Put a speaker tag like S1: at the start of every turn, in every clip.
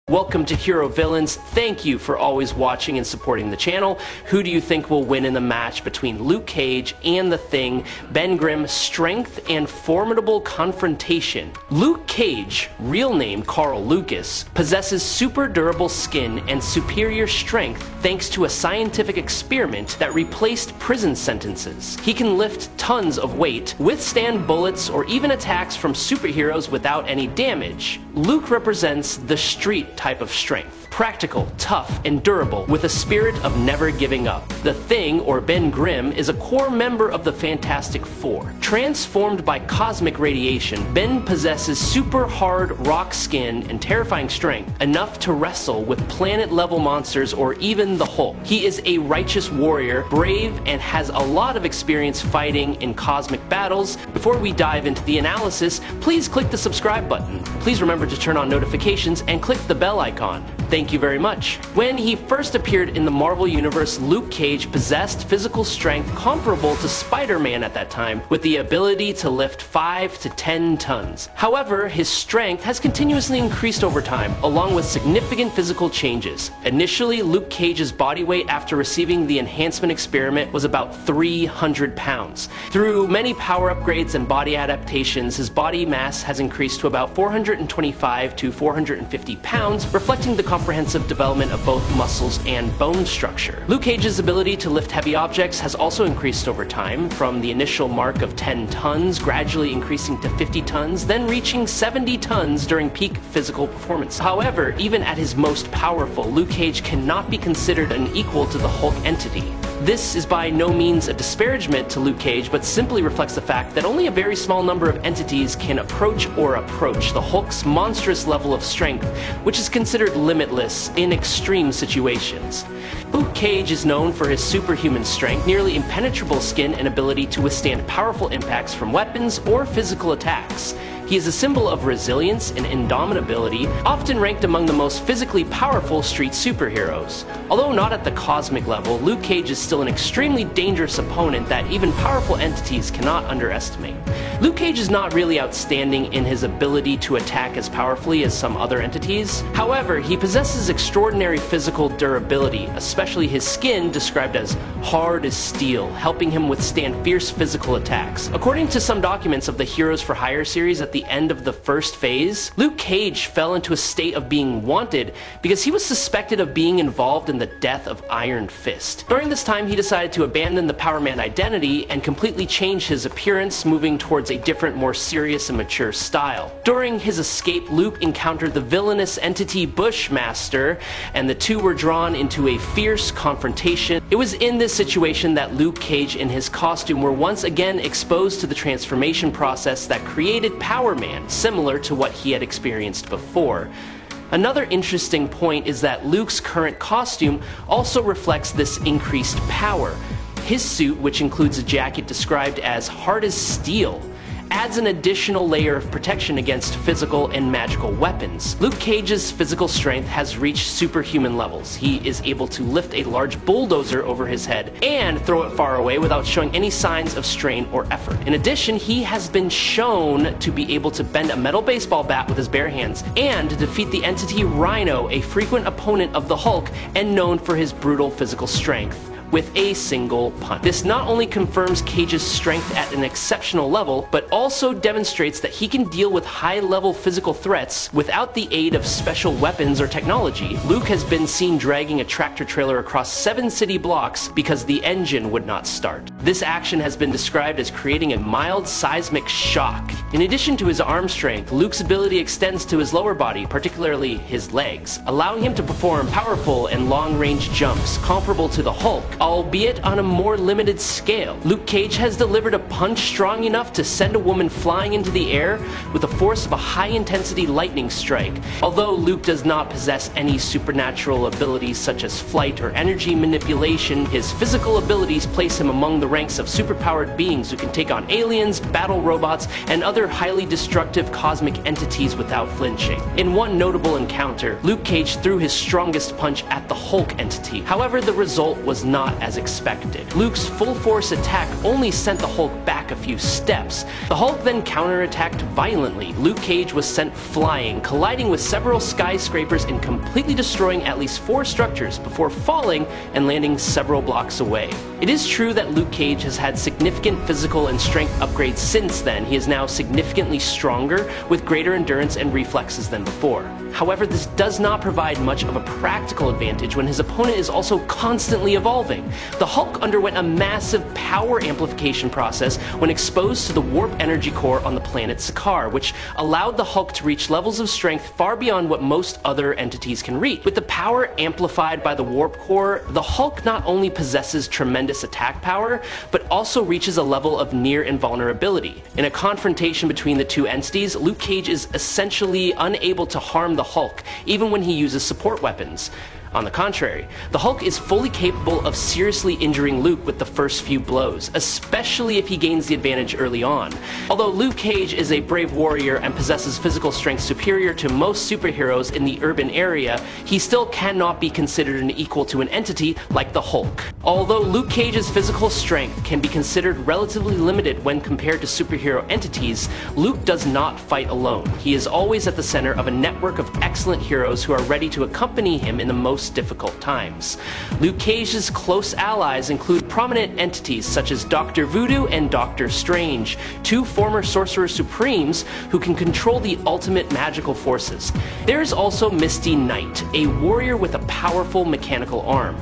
S1: Welcome to Hero Villains. Thank you for always watching and supporting the channel. Who do you think will win in the match between Luke Cage and The Thing? Ben Grimm, strength and formidable confrontation. Luke Cage, real name Carl Lucas, possesses super durable skin and superior strength thanks to a scientific experiment that replaced prison sentences. He can lift tons of weight, withstand bullets, or even attacks from superheroes without any damage. Luke represents the street type of strength. Practical, tough, and durable, with a spirit of never giving up. The Thing, or Ben Grimm, is a core member of the Fantastic Four. Transformed by cosmic radiation, Ben possesses super hard rock skin and terrifying strength, enough to wrestle with planet-level monsters or even the Hulk. He is a righteous warrior, brave, and has a lot of experience fighting in cosmic battles. Before we dive into the analysis, please click the subscribe button. Please remember to turn on notifications and click the bell icon. Thank you very much. When he first appeared in the Marvel Universe, Luke Cage possessed physical strength comparable to Spider-Man at that time, with the ability to lift 5 to 10 tons. However, his strength has continuously increased over time, along with significant physical changes. Initially, Luke Cage's body weight after receiving the enhancement experiment was about 300 pounds. Through many power upgrades and body adaptations, his body mass has increased to about 425 to 450 pounds, reflecting the comprehensive development of both muscles and bone structure. Luke Cage's ability to lift heavy objects has also increased over time, from the initial mark of 10 tons, gradually increasing to 50 tons, then reaching 70 tons during peak physical performance. However, even at his most powerful, Luke Cage cannot be considered an equal to the Hulk entity. This is by no means a disparagement to Luke Cage, but simply reflects the fact that only a very small number of entities can approach the Hulk's monstrous level of strength, which is considered limitless in extreme situations. Luke Cage is known for his superhuman strength, nearly impenetrable skin, and ability to withstand powerful impacts from weapons or physical attacks. He is a symbol of resilience and indomitability, often ranked among the most physically powerful street superheroes. Although not at the cosmic level, Luke Cage is still an extremely dangerous opponent that even powerful entities cannot underestimate. Luke Cage is not really outstanding in his ability to attack as powerfully as some other entities. However, he possesses extraordinary physical durability, especially his skin described as hard as steel, helping him withstand fierce physical attacks. According to some documents of the Heroes for Hire series, at the end of the first phase, Luke Cage fell into a state of being wanted because he was suspected of being involved in the death of Iron Fist. During this time, he decided to abandon the Power Man identity and completely change his appearance, moving towards a different, more serious and mature style. During his escape, Luke encountered the villainous entity Bushmaster, and the two were drawn into a fierce confrontation. It was in this situation that Luke Cage and his costume were once again exposed to the transformation process that created Power Man, similar to what he had experienced before. Another interesting point is that Luke's current costume also reflects this increased power. His suit, which includes a jacket described as hard as steel, adds an additional layer of protection against physical and magical weapons. Luke Cage's physical strength has reached superhuman levels. He is able to lift a large bulldozer over his head and throw it far away without showing any signs of strain or effort. In addition, he has been shown to be able to bend a metal baseball bat with his bare hands and to defeat the entity Rhino, a frequent opponent of the Hulk and known for his brutal physical strength, with a single punch. This not only confirms Cage's strength at an exceptional level, but also demonstrates that he can deal with high-level physical threats without the aid of special weapons or technology. Luke has been seen dragging a tractor trailer across 7 city blocks because the engine would not start. This action has been described as creating a mild seismic shock. In addition to his arm strength, Luke's ability extends to his lower body, particularly his legs, allowing him to perform powerful and long-range jumps comparable to the Hulk, albeit on a more limited scale. Luke Cage has delivered a punch strong enough to send a woman flying into the air with the force of a high-intensity lightning strike. Although Luke does not possess any supernatural abilities such as flight or energy manipulation, his physical abilities place him among the the ranks of superpowered beings who can take on aliens, battle robots, and other highly destructive cosmic entities without flinching. In one notable encounter, Luke Cage threw his strongest punch at the Hulk entity. However, the result was not as expected. Luke's full-force attack only sent the Hulk back a few steps. The Hulk then counterattacked violently. Luke Cage was sent flying, colliding with several skyscrapers and completely destroying at least 4 structures before falling and landing several blocks away. It is true that Luke Cage has had significant physical and strength upgrades since then. He is now significantly stronger with greater endurance and reflexes than before. However, this does not provide much of a practical advantage when his opponent is also constantly evolving. The Hulk underwent a massive power amplification process when exposed to the warp energy core on the planet Sakaar, which allowed the Hulk to reach levels of strength far beyond what most other entities can reach. With the power amplified by the warp core, the Hulk not only possesses tremendous attack power, but also reaches a level of near invulnerability. In a confrontation between the two entities, Luke Cage is essentially unable to harm the Hulk, even when he uses support weapons. On the contrary, the Hulk is fully capable of seriously injuring Luke with the first few blows, especially if he gains the advantage early on. Although Luke Cage is a brave warrior and possesses physical strength superior to most superheroes in the urban area, he still cannot be considered an equal to an entity like the Hulk. Although Luke Cage's physical strength can be considered relatively limited when compared to superhero entities, Luke does not fight alone. He is always at the center of a network of excellent heroes who are ready to accompany him in the most difficult times. Luke Cage's close allies include prominent entities such as Dr. Voodoo and Dr. Strange, 2 former Sorcerer Supremes who can control the ultimate magical forces. There is also Misty Knight, a warrior with a powerful mechanical arm.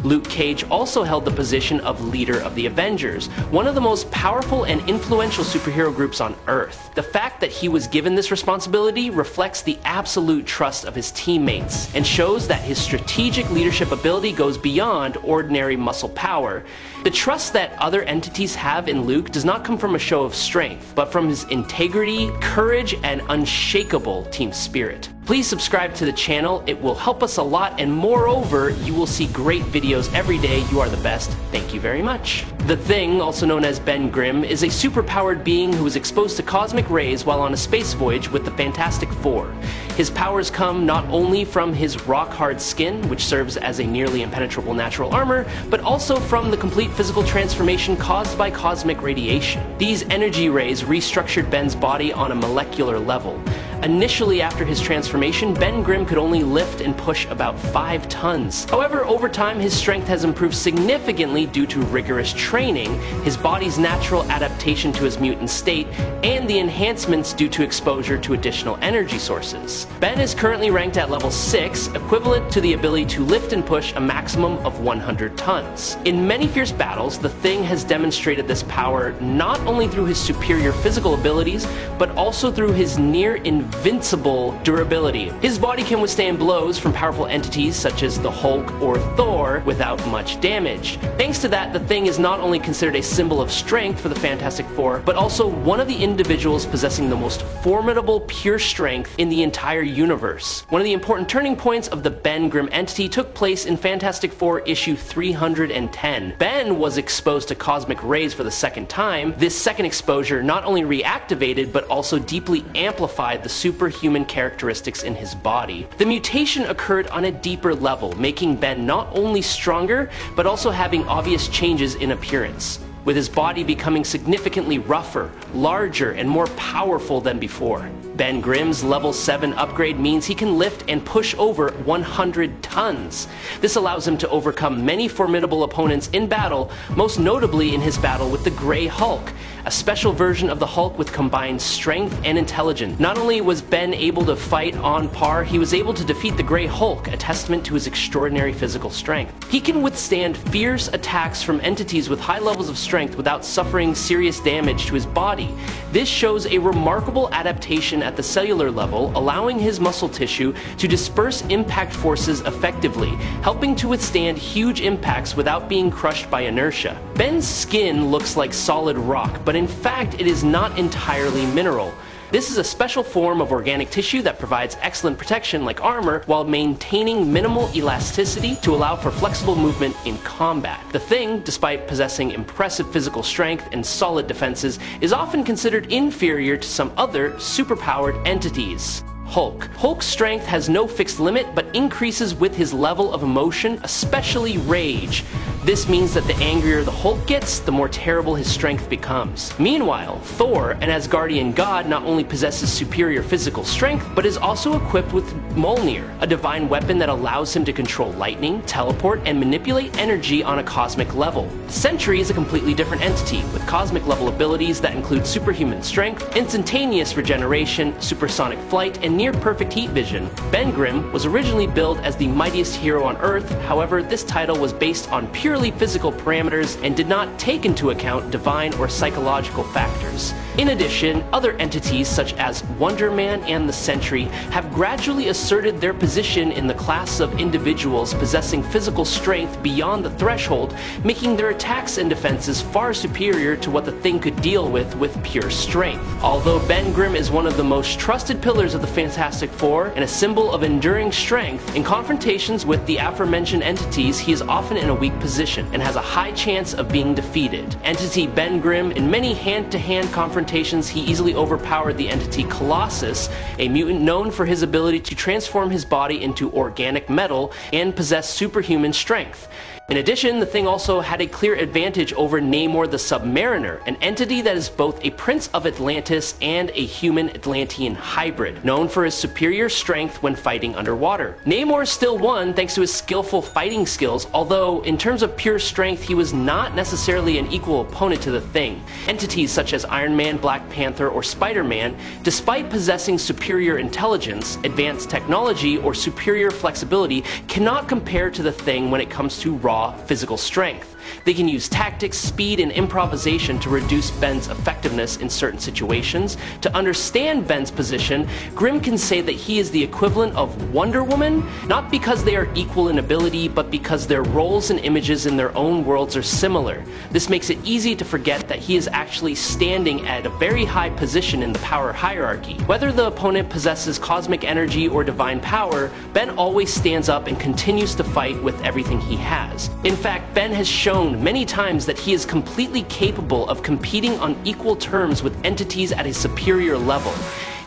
S1: Luke Cage also held the position of leader of the Avengers, one of the most powerful and influential superhero groups on Earth. The fact that he was given this responsibility reflects the absolute trust of his teammates and shows that his strategic leadership ability goes beyond ordinary muscle power. The trust that other entities have in Luke does not come from a show of strength, but from his integrity, courage, and unshakable team spirit. Please subscribe to the channel, it will help us a lot, and moreover, you will see great videos every day. You are the best. Thank you very much. The Thing, also known as Ben Grimm, is a superpowered being who is exposed to cosmic rays while on a space voyage with the Fantastic Four. His powers come not only from his rock-hard skin, which serves as a nearly impenetrable natural armor, but also from the complete physical transformation caused by cosmic radiation. These energy rays restructured Ben's body on a molecular level. Initially, after his transformation, Ben Grimm could only lift and push about 5 tons. However, over time, his strength has improved significantly due to rigorous training, his body's natural adaptation to his mutant state, and the enhancements due to exposure to additional energy sources. Ben is currently ranked at level 6, equivalent to the ability to lift and push a maximum of 100 tons. In many fierce battles, the Thing has demonstrated this power not only through his superior physical abilities, but also through his near invincible durability. His body can withstand blows from powerful entities such as the Hulk or Thor without much damage. Thanks to that, the Thing is not only considered a symbol of strength for the Fantastic Four, but also one of the individuals possessing the most formidable pure strength in the entire universe. One of the important turning points of the Ben Grimm entity took place in Fantastic Four issue 310. Ben was exposed to cosmic rays for the second time. This second exposure not only reactivated, but also deeply amplified the superhuman characteristics in his body. The mutation occurred on a deeper level, making Ben not only stronger, but also having obvious changes in appearance, with his body becoming significantly rougher, larger, and more powerful than before. Ben Grimm's level 7 upgrade means he can lift and push over 100 tons. This allows him to overcome many formidable opponents in battle, most notably in his battle with the Grey Hulk, a special version of the Hulk with combined strength and intelligence. Not only was Ben able to fight on par, he was able to defeat the Grey Hulk, a testament to his extraordinary physical strength. He can withstand fierce attacks from entities with high levels of strength without suffering serious damage to his body. This shows a remarkable adaptation at the cellular level, allowing his muscle tissue to disperse impact forces effectively, helping to withstand huge impacts without being crushed by inertia. Ben's skin looks like solid rock, but in fact it is not entirely mineral. This is a special form of organic tissue that provides excellent protection like armor while maintaining minimal elasticity to allow for flexible movement in combat. The Thing, despite possessing impressive physical strength and solid defenses, is often considered inferior to some other superpowered entities. Hulk. Hulk's strength has no fixed limit but increases with his level of emotion, especially rage. This means that the angrier the Hulk gets, the more terrible his strength becomes. Meanwhile, Thor, an Asgardian god, not only possesses superior physical strength, but is also equipped with Mjolnir, a divine weapon that allows him to control lightning, teleport, and manipulate energy on a cosmic level. The Sentry is a completely different entity, with cosmic level abilities that include superhuman strength, instantaneous regeneration, supersonic flight, and near-perfect heat vision. Ben Grimm was originally billed as the mightiest hero on Earth, however, this title was based on purely physical parameters and did not take into account divine or psychological factors. In addition, other entities such as Wonder Man and the Sentry have gradually asserted their position in the class of individuals possessing physical strength beyond the threshold, making their attacks and defenses far superior to what the Thing could deal with pure strength. Although Ben Grimm is one of the most trusted pillars of the Fantastic Four and a symbol of enduring strength, in confrontations with the aforementioned entities he is often in a weak position and has a high chance of being defeated. Entity Ben Grimm, in many hand-to-hand confrontations he easily overpowered the entity Colossus, a mutant known for his ability to transform his body into organic metal and possess superhuman strength. In addition, the Thing also had a clear advantage over Namor the Submariner, an entity that is both a Prince of Atlantis and a human-Atlantean hybrid, known for his superior strength when fighting underwater. Namor still won thanks to his skillful fighting skills, although in terms of pure strength he was not necessarily an equal opponent to the Thing. Entities such as Iron Man, Black Panther, or Spider-Man, despite possessing superior intelligence, advanced technology, or superior flexibility, cannot compare to the Thing when it comes to raw physical strength. They can use tactics, speed, and improvisation to reduce Ben's effectiveness in certain situations. To understand Ben's position, Grimm can say that he is the equivalent of Wonder Woman, not because they are equal in ability, but because their roles and images in their own worlds are similar. This makes it easy to forget that he is actually standing at a very high position in the power hierarchy. Whether the opponent possesses cosmic energy or divine power, Ben always stands up and continues to fight with everything he has. In fact, Ben has shown many times that he is completely capable of competing on equal terms with entities at a superior level.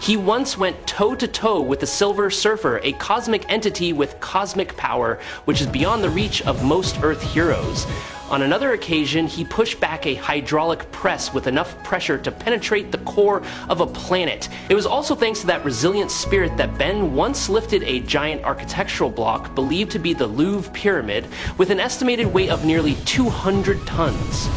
S1: He once went toe-to-toe with the Silver Surfer, a cosmic entity with cosmic power, which is beyond the reach of most Earth heroes. On another occasion, he pushed back a hydraulic press with enough pressure to penetrate the core of a planet. It was also thanks to that resilient spirit that Ben once lifted a giant architectural block believed to be the Louvre Pyramid with an estimated weight of nearly 200 tons.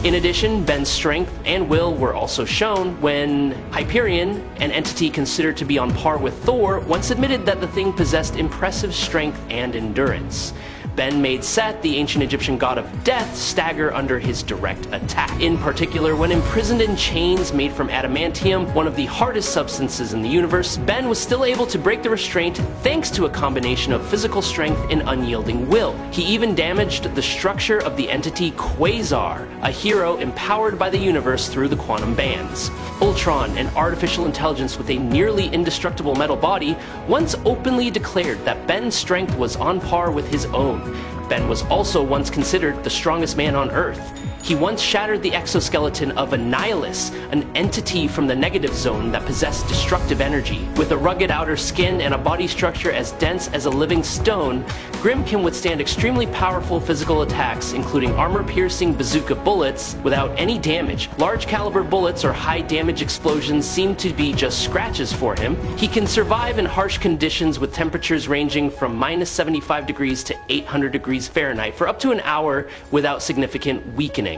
S1: In addition, Ben's strength and will were also shown when Hyperion, an entity considered to be on par with Thor, once admitted that the Thing possessed impressive strength and endurance. Ben made Set, the ancient Egyptian god of death, stagger under his direct attack. In particular, when imprisoned in chains made from adamantium, one of the hardest substances in the universe, Ben was still able to break the restraint thanks to a combination of physical strength and unyielding will. He even damaged the structure of the entity Quasar, a hero empowered by the universe through the quantum bands. Ultron, an artificial intelligence with a nearly indestructible metal body, once openly declared that Ben's strength was on par with his own. Ben was also once considered the strongest man on Earth. He once shattered the exoskeleton of Annihilus, an entity from the negative zone that possessed destructive energy. With a rugged outer skin and a body structure as dense as a living stone, Grimm can withstand extremely powerful physical attacks, including armor-piercing bazooka bullets without any damage. Large caliber bullets or high-damage explosions seem to be just scratches for him. He can survive in harsh conditions with temperatures ranging from -75 degrees to 800 degrees Fahrenheit for up to an hour without significant weakening.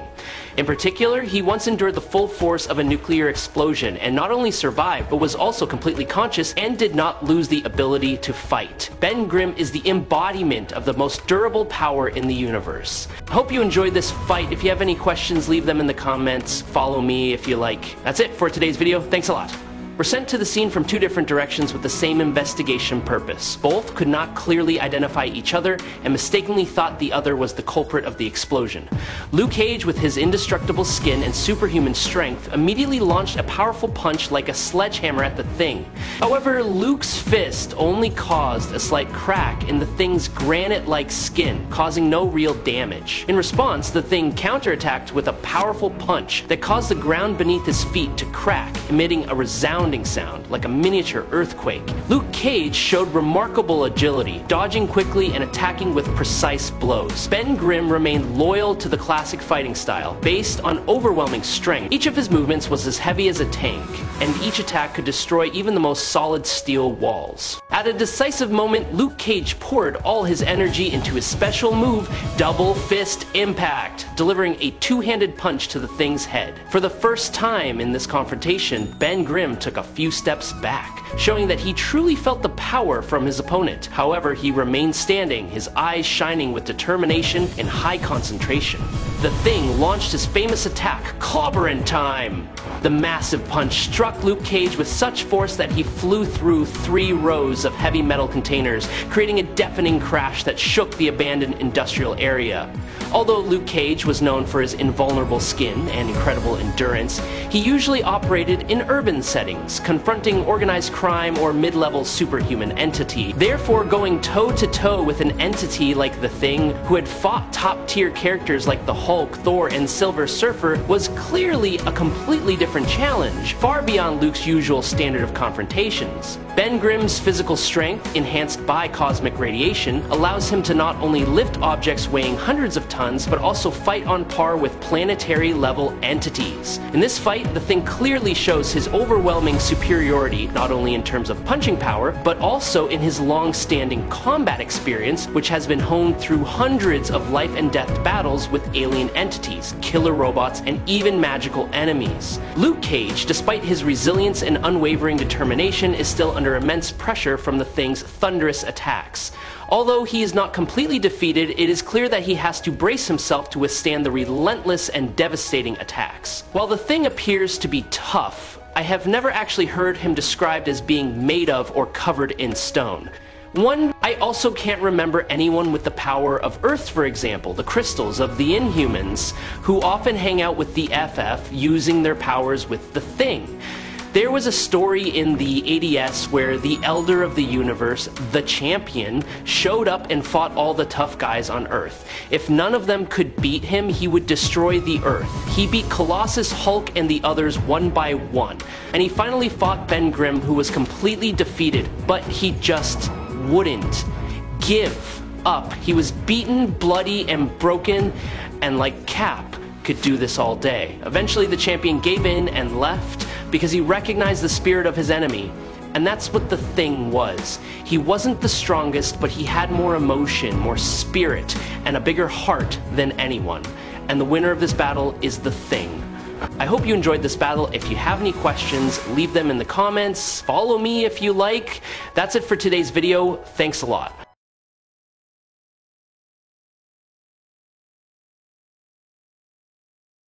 S1: In particular, he once endured the full force of a nuclear explosion and not only survived, but was also completely conscious and did not lose the ability to fight. Ben Grimm is the embodiment of the most durable power in the universe. I hope you enjoyed this fight. If you have any questions, leave them in the comments. Follow me if you like. That's it for today's video. Thanks a lot. were sent to the scene from two different directions with the same investigation purpose. Both could not clearly identify each other and mistakenly thought the other was the culprit of the explosion. Luke Cage, with his indestructible skin and superhuman strength, immediately launched a powerful punch like a sledgehammer at the Thing. However, Luke's fist only caused a slight crack in the Thing's granite-like skin, causing no real damage. In response, the Thing counterattacked with a powerful punch that caused the ground beneath his feet to crack, emitting a resounding sound like a miniature earthquake. Luke Cage showed remarkable agility, dodging quickly and attacking with precise blows. Ben Grimm remained loyal to the classic fighting style, based on overwhelming strength. Each of his movements was as heavy as a tank, and each attack could destroy even the most solid steel walls. At a decisive moment, Luke Cage poured all his energy into his special move, Double Fist Impact, delivering a two-handed punch to the Thing's head. For the first time in this confrontation, Ben Grimm took a few steps back, showing that he truly felt the power from his opponent. However, he remained standing, his eyes shining with determination and high concentration. The Thing launched his famous attack, Clobberin' Time! The massive punch struck Luke Cage with such force that he flew through 3 rows of heavy metal containers, creating a deafening crash that shook the abandoned industrial area. Although Luke Cage was known for his invulnerable skin and incredible endurance, he usually operated in urban settings, confronting organized crime or mid-level superhuman entity. Therefore, going toe-to-toe with an entity like the Thing, who had fought top-tier characters like the Hulk, Thor, and Silver Surfer, was clearly a completely different challenge, far beyond Luke's usual standard of confrontations. Ben Grimm's physical strength, enhanced by cosmic radiation, allows him to not only lift objects weighing hundreds of tons, but also fight on par with planetary-level entities. In this fight, the Thing clearly shows his overwhelming superiority, not only in terms of punching power, but also in his long-standing combat experience, which has been honed through hundreds of life-and-death battles with alien entities, killer robots, and even magical enemies. Luke Cage, despite his resilience and unwavering determination, is still under immense pressure from the Thing's thunderous attacks. Although he is not completely defeated, it is clear that he has to brace himself to withstand the relentless and devastating attacks. While the Thing appears to be tough, I have never actually heard him described as being made of or covered in stone. I also can't remember anyone with the power of Earth, for example, the crystals of the Inhumans, who often hang out with the FF using their powers with the Thing. There was a story in the ADS where the Elder of the Universe, the Champion, showed up and fought all the tough guys on Earth. If none of them could beat him, he would destroy the Earth. He beat Colossus, Hulk, and the others one by one. And he finally fought Ben Grimm, who was completely defeated, but he just wouldn't give up. He was beaten, bloody, and broken, and like Cap could do this all day. Eventually the Champion gave in and left because he recognized the spirit of his enemy. And that's what the Thing was. He wasn't the strongest, but he had more emotion, more spirit, and a bigger heart than anyone. And the winner of this battle is the Thing. I hope you enjoyed this battle. If you have any questions, leave them in the comments. Follow me if you like. That's it for today's video. Thanks a lot.